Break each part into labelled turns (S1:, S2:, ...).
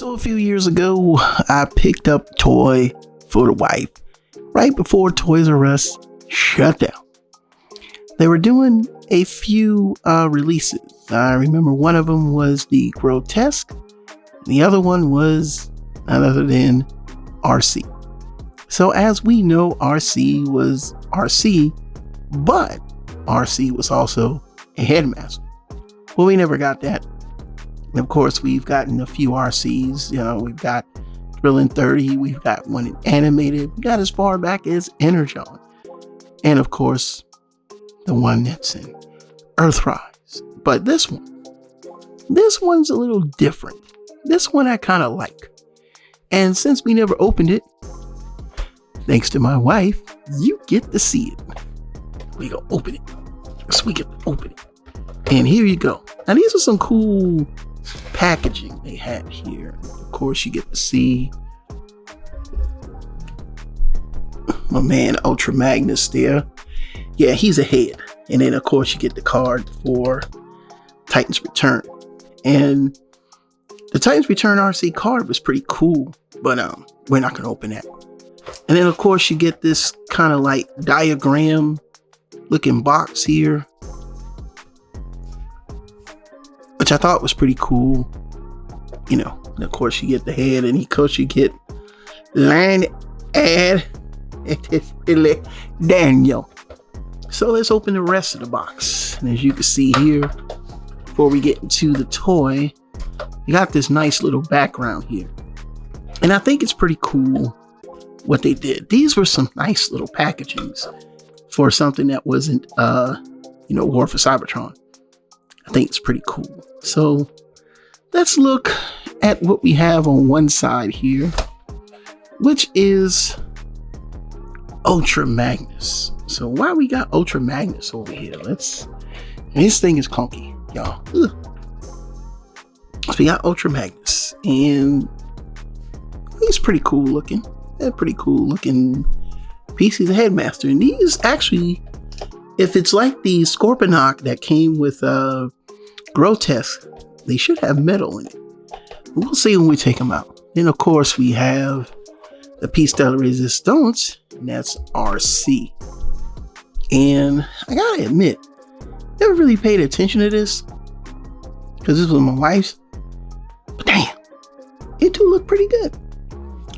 S1: So a few years ago, I picked up a toy for the wife right before Toys R Us shut down. They were doing a few releases. I remember one of them was the Grotesque. The other one was none other than RC. So as we know, RC was RC, but RC was also a Headmaster. Well, we never got that. And of course, we've gotten a few RCs. You know, we've got Drillin' 30. We've got one in animated. We got as far back as Energon. And of course, the one that's in Earthrise. But this one's a little different. This one I kind of like. And since we never opened it, thanks to my wife, you get to see it. We go open it. So we get to open it. And here you go. Now these are some cool packaging they had here. Of course, you get to see my man Ultra Magnus there. Yeah, he's a head. And then of course you get the card for Titan's Return. And the Titan's Return RC card was pretty cool, but we're not gonna open that. And then of course you get this kind of like diagram looking box here, which I thought was pretty cool. You know, and of course you get the head, and of course you get line ad Daniel. So let's open the rest of the box. And as you can see here, before we get into the toy, you got this nice little background here. And I think it's pretty cool what they did. These were some nice little packagings for something that wasn't, War for Cybertron. I think it's pretty cool. So let's look at what we have on one side here, which is Ultra Magnus. So why we got Ultra Magnus over here? This thing is clunky, y'all. So we got Ultra Magnus, and he's pretty cool looking. They're pretty cool looking piece. He's a Headmaster, and these actually, if it's like the Scorponok that came with Grotesque, they should have metal in it. We'll see when we take them out. Then of course we have the piece de la resistance, and that's RC. And I gotta admit, never really paid attention to this because this was my wife's. But damn, it do look pretty good.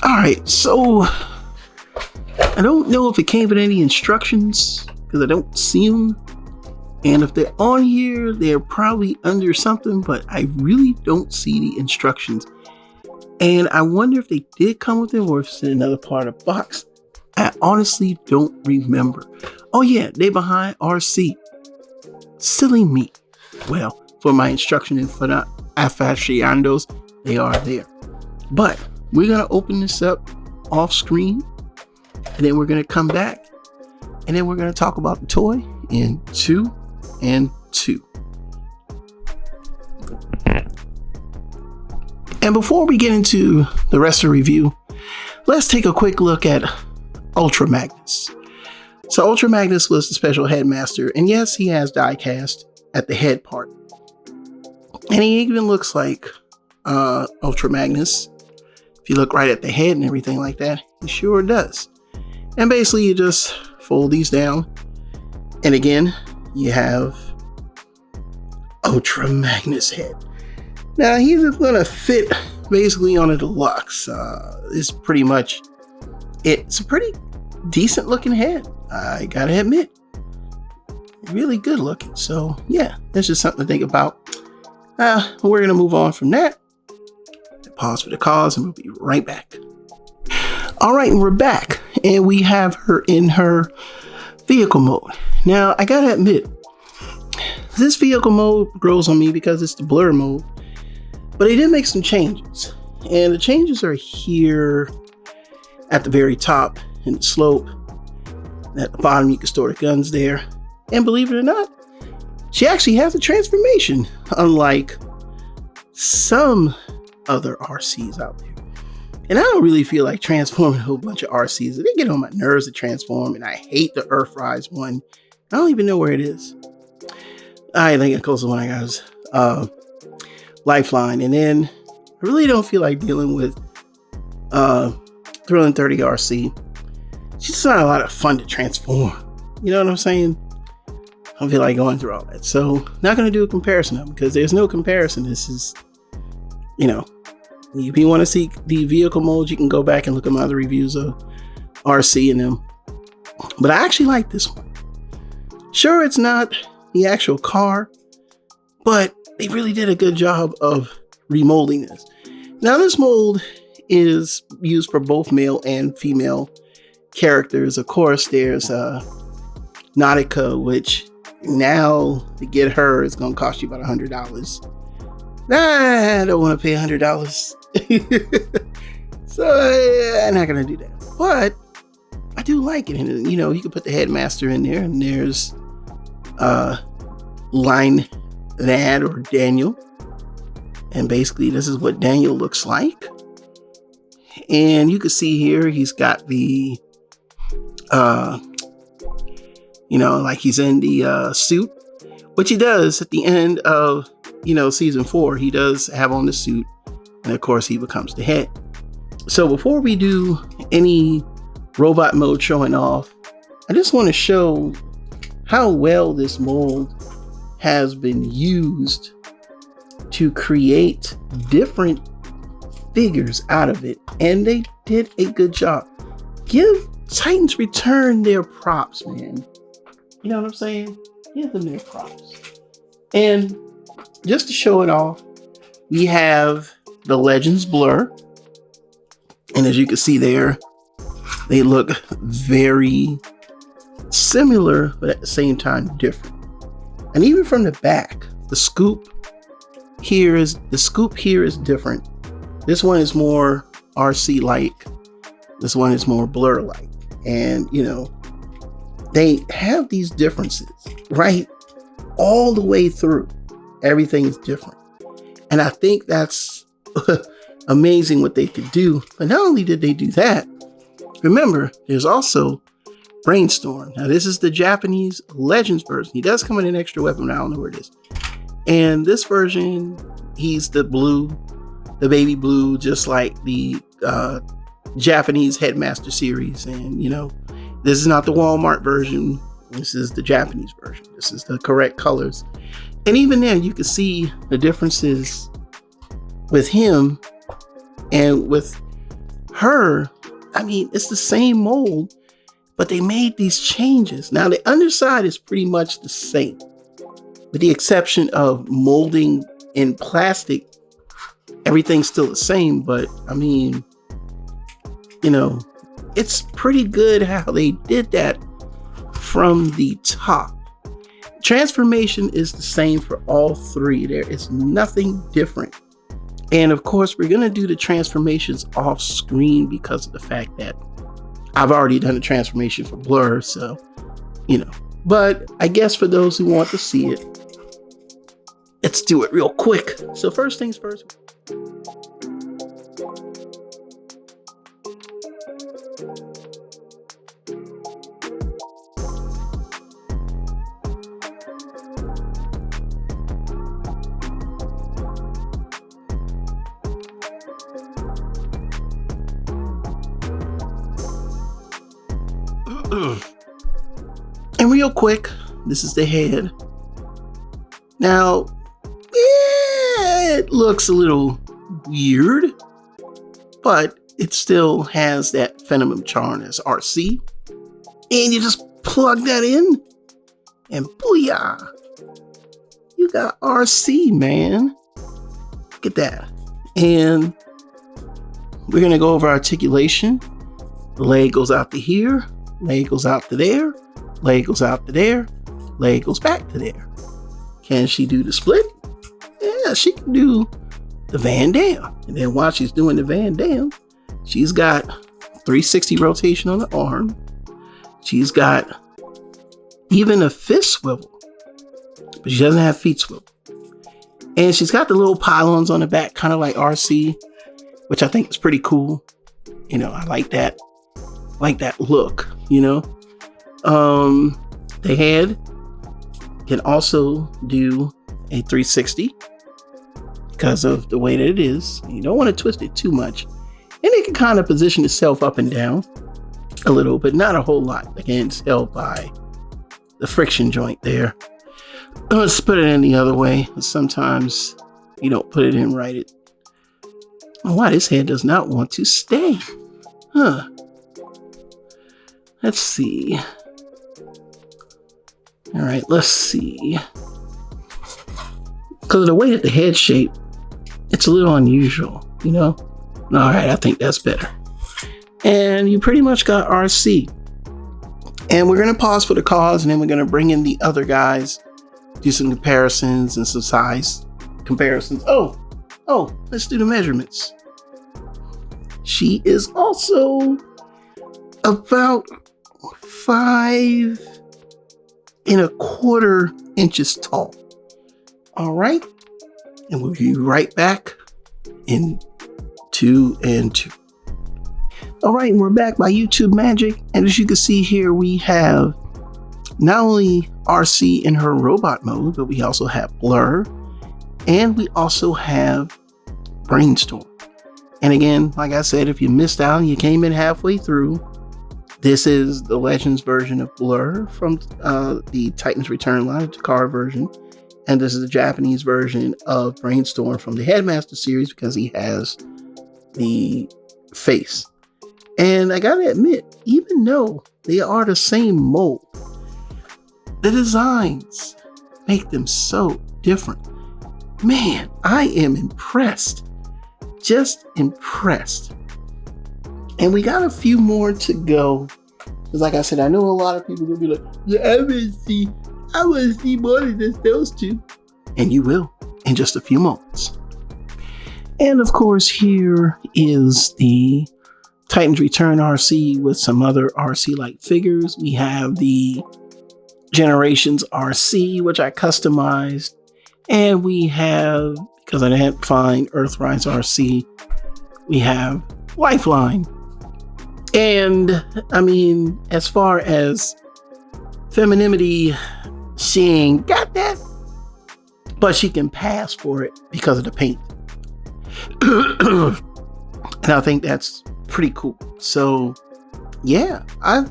S1: All right, so I don't know if it came with any instructions because I don't see them. And if they're on here, they're probably under something, but I really don't see the instructions. And I wonder if they did come with them or if it's in another part of the box. I honestly don't remember. Oh yeah, they behind RC. Silly me. Well, for my instruction and for the aficionados, they are there. But we're gonna open this up off screen, and then we're gonna come back, and then we're gonna talk about the toy in 2 and 2. And before we get into the rest of the review, let's take a quick look at Ultra Magnus. So Ultra Magnus was the special Headmaster, and yes, he has die-cast at the head part. And he even looks like Ultra Magnus. If you look right at the head and everything like that, he sure does. And basically you just fold these down, and again, you have Ultra Magnus head. Now he's gonna fit basically on a deluxe. It's pretty much, it's a pretty decent looking head. I gotta admit, really good looking. So yeah, that's just something to think about. We're gonna move on from that. Pause for the cause, and we'll be right back. All right, and we're back, and we have her in her vehicle mode. Now I gotta admit, this vehicle mode grows on me because it's the blur mode. But they did make some changes, and the changes are here at the very top in the slope. At the bottom, you can store the guns there. And believe it or not, she actually has a transformation, unlike some other RCs out there. And I don't really feel like transforming a whole bunch of RCs. They get on my nerves to transform, and I hate the Earthrise one. I don't even know where it is. I think the closest one I got is Lifeline. And then I really don't feel like dealing with Thrilling 30 RC. She's just not a lot of fun to transform. You know what I'm saying? I don't feel like going through all that. So not going to do a comparison of them because there's no comparison. This is, you know, if you want to see the vehicle modes, you can go back and look at my other reviews of RC and them. But I actually like this one. Sure, it's not the actual car, but they really did a good job of remolding this. Now, this mold is used for both male and female characters. Of course, there's Nautica, which now to get her is going to cost you about $100. I don't want to pay $100. So I'm not going to do that. But I do like it. And, you know, you can put the Headmaster in there, and there's Line Lad or Daniel. And basically, this is what Daniel looks like. And you can see here, he's got the, you know, like he's in the suit, which he does at the end of, you know, season 4. He does have on the suit. And of course, he becomes the head. So before we do any robot mode showing off, I just want to show how well this mold has been used to create different figures out of it, and they did a good job. Give Titans Return their props, man. You know what I'm saying? Give them their props. And just to show it off, we have the Legends blur, and as you can see there, they look very similar, but at the same time different. And even from the back, the scoop here is different. This one is more RC-like. This one is more blur-like. And, you know, they have these differences, right? All the way through. Everything is different. And I think that's amazing what they could do. But not only did they do that, remember, there's also Brainstorm. Now, this is the Japanese Legends version. He does come in an extra weapon. I don't know where it is. And this version, he's the blue, the baby blue, just like the Japanese Headmaster series. And, you know, this is not the Walmart version. This is the Japanese version. This is the correct colors. And even there, you can see the differences with him and with her. I mean, it's the same mold, but they made these changes. Now, the underside is pretty much the same, with the exception of molding in plastic. Everything's still the same, but I mean, you know, it's pretty good how they did that from the top. Transformation is the same for all three. There is nothing different. And of course, we're going to do the transformations off screen because of the fact that I've already done a transformation for Blur. So, you know, but I guess for those who want to see it, let's do it real quick. So first things first. And real quick, this is the head. Now, it looks a little weird, but it still has that Phenomenon charm as RC. And you just plug that in, and booyah! You got RC, man. Look at that. And we're going to go over articulation. The leg goes out to here, leg goes out to there, leg goes out to there, leg goes back to there. Can she do the split? Yeah, she can do the Van Dam. And then while she's doing the Van Dam, she's got 360 rotation on the arm. She's got even a fist swivel, but she doesn't have feet swivel. And she's got the little pylons on the back, kind of like RC, which I think is pretty cool. You know, I like that look, you know. The head can also do a 360. because of the way that it is. You don't want to twist it too much. And it can kind of position itself up and down a little, but not a whole lot. Again, it's held by the friction joint there. Let's put it in the other way. Sometimes you don't put it in right. Why this head does not want to stay. Huh. Let's see. All right, let's see. Because of the way that the head shape, it's a little unusual, you know? All right, I think that's better. And you pretty much got RC. And we're going to pause for the cause, and then we're going to bring in the other guys, do some comparisons and some size comparisons. Oh, let's do the measurements. She is also about 5¼ inches tall. All right. And we'll be right back in 2 and 2. All right, and we're back by YouTube magic. And as you can see here, we have not only RC in her robot mode, but we also have Blur, and we also have Brainstorm. And again, like I said, if you missed out and you came in halfway through, this is the Legends version of Blur from the Titans Return line, the Takara version. And this is the Japanese version of Brainstorm from the Headmaster series because he has the face. And I gotta admit, even though they are the same mold, the designs make them so different. Man, I am impressed. Just impressed. And we got a few more to go. Because like I said, I know a lot of people will be like, yeah, I want to see more than just those two. And you will in just a few moments. And of course, here is the Titans Return RC with some other RC-like figures. We have the Generations RC, which I customized. And we have, because I didn't find Earthrise RC, we have Lifeline. And I mean, as far as femininity, she ain't got that, but she can pass for it because of the paint. And I think that's pretty cool. So yeah, I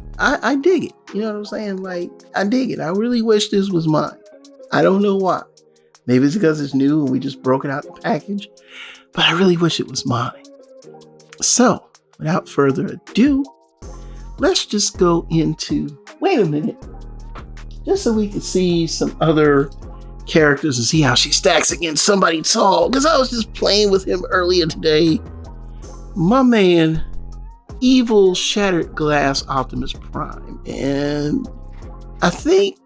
S1: dig it. You know what I'm saying? Like, I dig it. I really wish this was mine. I don't know why. Maybe it's because it's new and we just broke it out the package, but I really wish it was mine. So without further ado, let's just go into, wait a minute, just so we can see some other characters and see how she stacks against somebody tall, because I was just playing with him earlier today. My man, Evil Shattered Glass Optimus Prime. And I think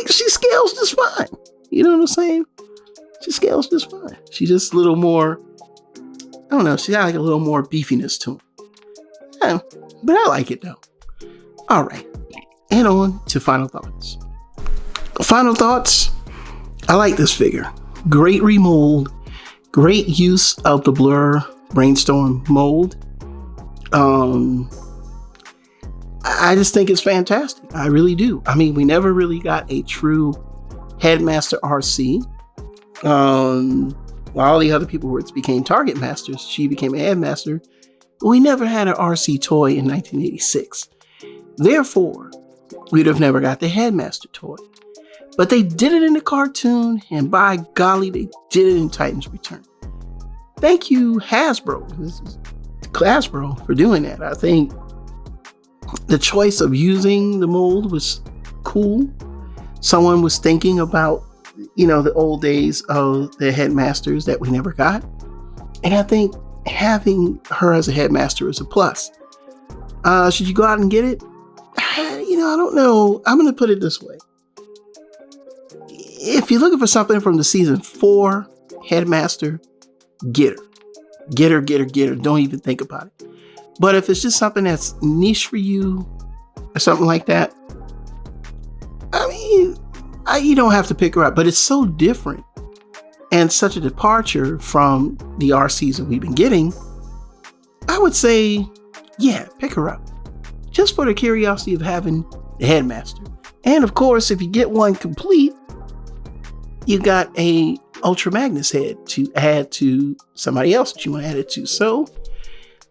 S1: she scales just fine. You know what I'm saying? She scales just fine. She's just a little more, I don't know, she got like a little more beefiness to him. Yeah, but I like it though. All right, and on to final thoughts. Final thoughts, I like this figure. Great remold, great use of the Blur Brainstorm mold. I just think it's fantastic. I really do. I mean, we never really got a true Headmaster RC. While all the other people became Target Masters, she became a Headmaster. But we never had an RC toy in 1986. Therefore, we'd have never got the Headmaster toy. But they did it in the cartoon, and by golly, they did it in Titans Return. Thank you, Hasbro. This is Hasbro for doing that. I think the choice of using the mold was cool. Someone was thinking about, you know, the old days of the Headmasters that we never got. And I think having her as a Headmaster is a plus. Should you go out and get it? You know, I don't know. I'm going to put it this way. If you're looking for something from the season 4 Headmaster, get her. Get her. Don't even think about it. But if it's just something that's niche for you or something like that, I mean, you don't have to pick her up, but it's so different and such a departure from the RCs that we've been getting. I would say, yeah, pick her up just for the curiosity of having the Headmaster. And of course, if you get one complete, you got a Ultra Magnus head to add to somebody else that you want to add it to. So,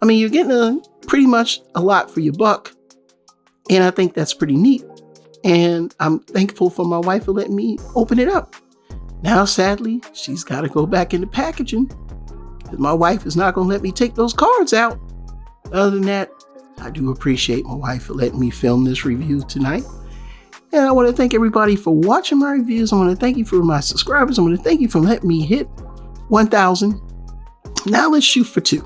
S1: I mean, you're getting pretty much a lot for your buck. And I think that's pretty neat. And I'm thankful for my wife for letting me open it up. Now, sadly, she's got to go back into packaging because my wife is not going to let me take those cards out. Other than that, I do appreciate my wife for letting me film this review tonight. And I want to thank everybody for watching my reviews. I want to thank you for my subscribers. I want to thank you for letting me hit 1,000. Now let's shoot for 2.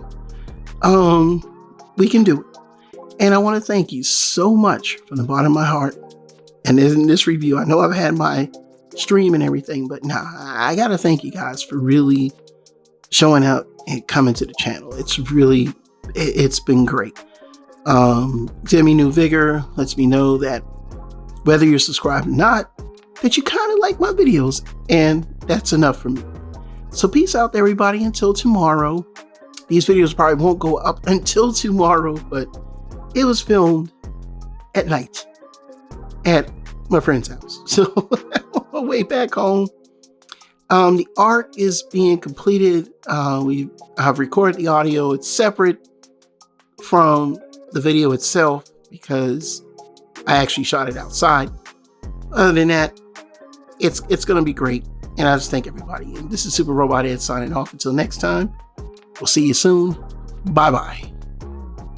S1: We can do it. And I want to thank you so much from the bottom of my heart. And in this review, I know I've had my stream and everything, but nah, I got to thank you guys for really showing up and coming to the channel. It's been great. Give me new vigor, lets me know that whether you're subscribed or not, that you kind of like my videos, and that's enough for me. So peace out, everybody, until tomorrow. These videos probably won't go up until tomorrow, but it was filmed at night at my friend's house. So on my way back home, the art is being completed. I've recorded the audio. It's separate from the video itself because I actually shot it outside. Other than that, it's going to be great. And I just thank everybody. And this is Super Robot Ed signing off. Until next time, we'll see you soon. Bye-bye.